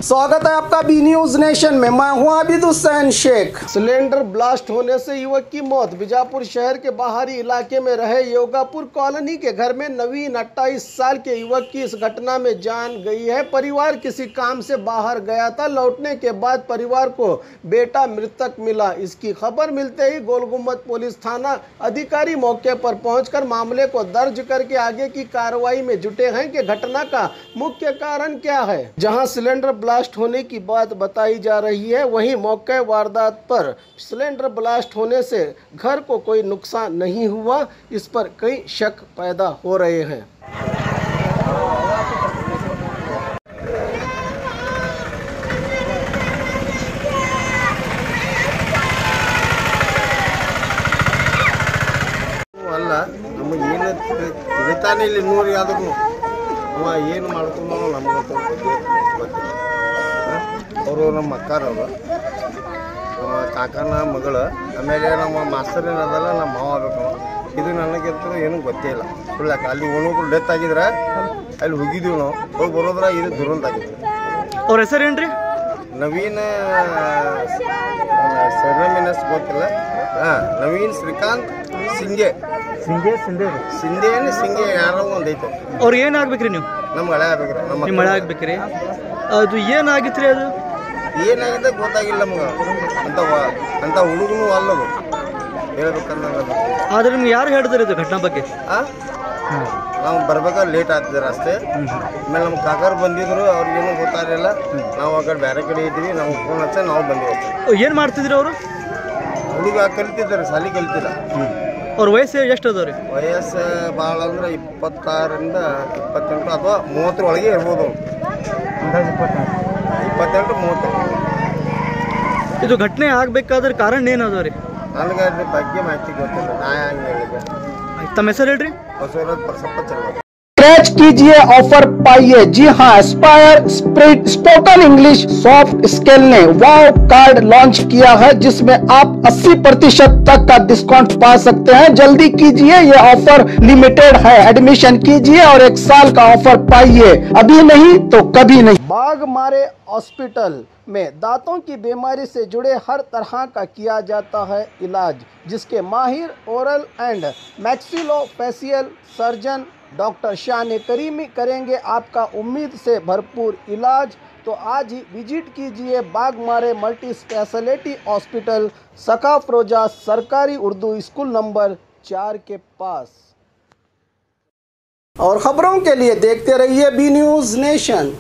स्वागत है आपका बी न्यूज नेशन में। मैं हूं आबिद हुसैन शेख। सिलेंडर ब्लास्ट होने से युवक की मौत। बीजापुर शहर के बाहरी इलाके में रहे योगापुर कॉलोनी के घर में नवीन 28 साल के युवक की इस घटना में जान गई है। परिवार किसी काम से बाहर गया था। लौटने के बाद परिवार को बेटा मृतक मिला। इसकी खबर मिलते ही गोलगुम्बद पुलिस थाना अधिकारी मौके पर पहुंचकर मामले को दर्ज करके आगे की कार्रवाई में जुटे हैं कि घटना का मुख्य कारण क्या है। जहां सिलेंडर ब्लास्ट होने की बात बताई जा रही है, वहीं मौके वारदात पर सिलेंडर ब्लास्ट होने से घर को कोई नुकसान नहीं हुआ, इस पर कई शक पैदा हो रहे हैं। ಅಲ್ಲ ನಮಗೆ ಏನು ತಿಳಿತಾನೆ ಇಲ್ಲಿ ನೋಡಿ ಆದ್ರೂ ಅವ ಏನು ಮಾಡ್ಕೊಂಡು ನಮ್ಗೆ ಗೊತ್ತಿಲ್ಲ. ಅವರು ನಮ್ಮ ಅಕ್ಕಾರವರು, ನಮ್ಮ ಕಾಕನ ಮಗಳು, ಆಮೇಲೆ ನಮ್ಮ ಮಾಸ್ತರ್ ಏನದಲ್ಲ ನಮ್ಮ ಮಾವ ಆಗಬೇಕು. ಇದು ನನಗಿಂತೂ ಏನೂ ಗೊತ್ತೇ ಇಲ್ಲ. ಸುಳ್ಳಾಕ ಅಲ್ಲಿ ಒಣೊಬ್ರು ಡೆತ್ ಆಗಿದ್ರೆ ಅಲ್ಲಿ ಹೋಗಿದ್ದೀವಿ ನಾವು. ಹೋಗಿ ಬರೋದ್ರ ಇದು ದುರಂತ ಆಗಿತ್ತು. ಅವ್ರ ಹೆಸರೇನ್ರಿ? ನವೀನ್ ಸರ್ನೇಮಿನಸ್ ಗೊತ್ತಿಲ್ಲ. ನವೀನ್ ಶ್ರೀಕಾಂತ್ ಸಿಂಗೆ ಸಿಂಗೆ ಯಾರೋ ಒಂದು ಐತೆ. ಅವ್ರು ಏನಾಗ್ಬೇಕ್ರಿ? ನೀವು ನಮ್ಗೆ ಹಳೆ ಆಗ್ಬೇಕ್ರಿ. ನಿಮ್ಮ ಮಳೆ ಆಗ್ಬೇಕ್ರಿ? ಅದು ಏನಾಗಿತ್ರಿ? ಅದು ಏನಾಗಿದೆ ಗೊತ್ತಾಗಿಲ್ಲ ನಮ್ಗೆ. ಅಂತ ಹುಡುಗನು ಅಲ್ಲದು ಹೇಳ್ಬೇಕಂದ್ರೆ. ಆದ್ರೆ ನಿಮ್ಗೆ ಯಾರು ಹೇಳಿದ್ರಿ ಇದು ಘಟನಾ ಬಗ್ಗೆ? ನಾವು ಬರ್ಬೇಕಾದ್ರೆ ಲೇಟ್ ಆಗ್ತಿದ್ರು ಅಷ್ಟೇ. ಆಮೇಲೆ ನಮ್ಮ ಕಾಕರು ಬಂದಿದ್ರು, ಅವ್ರಿಗೇನು ಗೊತ್ತಾಗಲಿಲ್ಲ. ನಾವು ಆ ಕಡೆ ಬೇರೆ ಕಡೆ ಇದ್ವಿ. ನಾವು ಫೋನ್ ಹಚ್ಚ ನಾವು ಬಂದಿವಿ. ಏನು ಮಾಡ್ತಿದ್ರಿ ಅವರು? ಹುಡುಗ ಕಲಿತಿದ್ದಾರೆ, ಸಾಲಿ ಕಲಿತಿಲ್ಲ. ಅವ್ರ ವಯಸ್ಸು ಎಷ್ಟು ಅದಾವ್ರಿ? ವಯಸ್ಸು ಭಾಳ ಅಂದ್ರೆ 26ರಿಂದ 28 ಅಥವಾ 30 ಒಳಗೆ ಇರ್ಬೋದು. 28-30. ಇದು ಘಟನೆ ಆಗ್ಬೇಕಾದ್ರೆ ಕಾರಣ ಏನದವ್ರಿ? ನನಗೆ ಅದ್ರ ಬಗ್ಗೆ ಮಾಹಿತಿ ಗೊತ್ತಿಲ್ಲ. ನಾ ಹಂಗೆ ಹೇಳಿದೆ. ತಮ್ಮ ಹೆಸರು ಹೇಳ್ರಿ? ಬಸವರಾಜ್ ಪ್ರಸಪ್ಪ ಚಲೋ. स्क्रैच कीजिए, ऑफर पाइए। जी हाँ, Aspire spirit spoken English soft scale ने वाव कार्ड लॉन्च किया है, जिसमें आप 80% तक का डिस्काउंट पा सकते हैं। जल्दी कीजिए, ये ऑफर लिमिटेड है। एडमिशन कीजिए और 1 साल का ऑफर पाइए। अभी नहीं तो कभी नहीं। बाघमारे हॉस्पिटल में दांतों की बीमारी से जुड़े हर तरह का किया जाता है इलाज, जिसके माहिर oral and maxillofacial surgeon doctor शान करीमी करेंगे आपका उम्मीद से भरपूर इलाज। तो आज ही विजिट कीजिए बाघमारे मल्टी स्पेशलिटी हॉस्पिटल, सकाफरोजा सरकारी उर्दू स्कूल नंबर 4 के पास। और खबरों के लिए देखते रहिए बी न्यूज नेशन।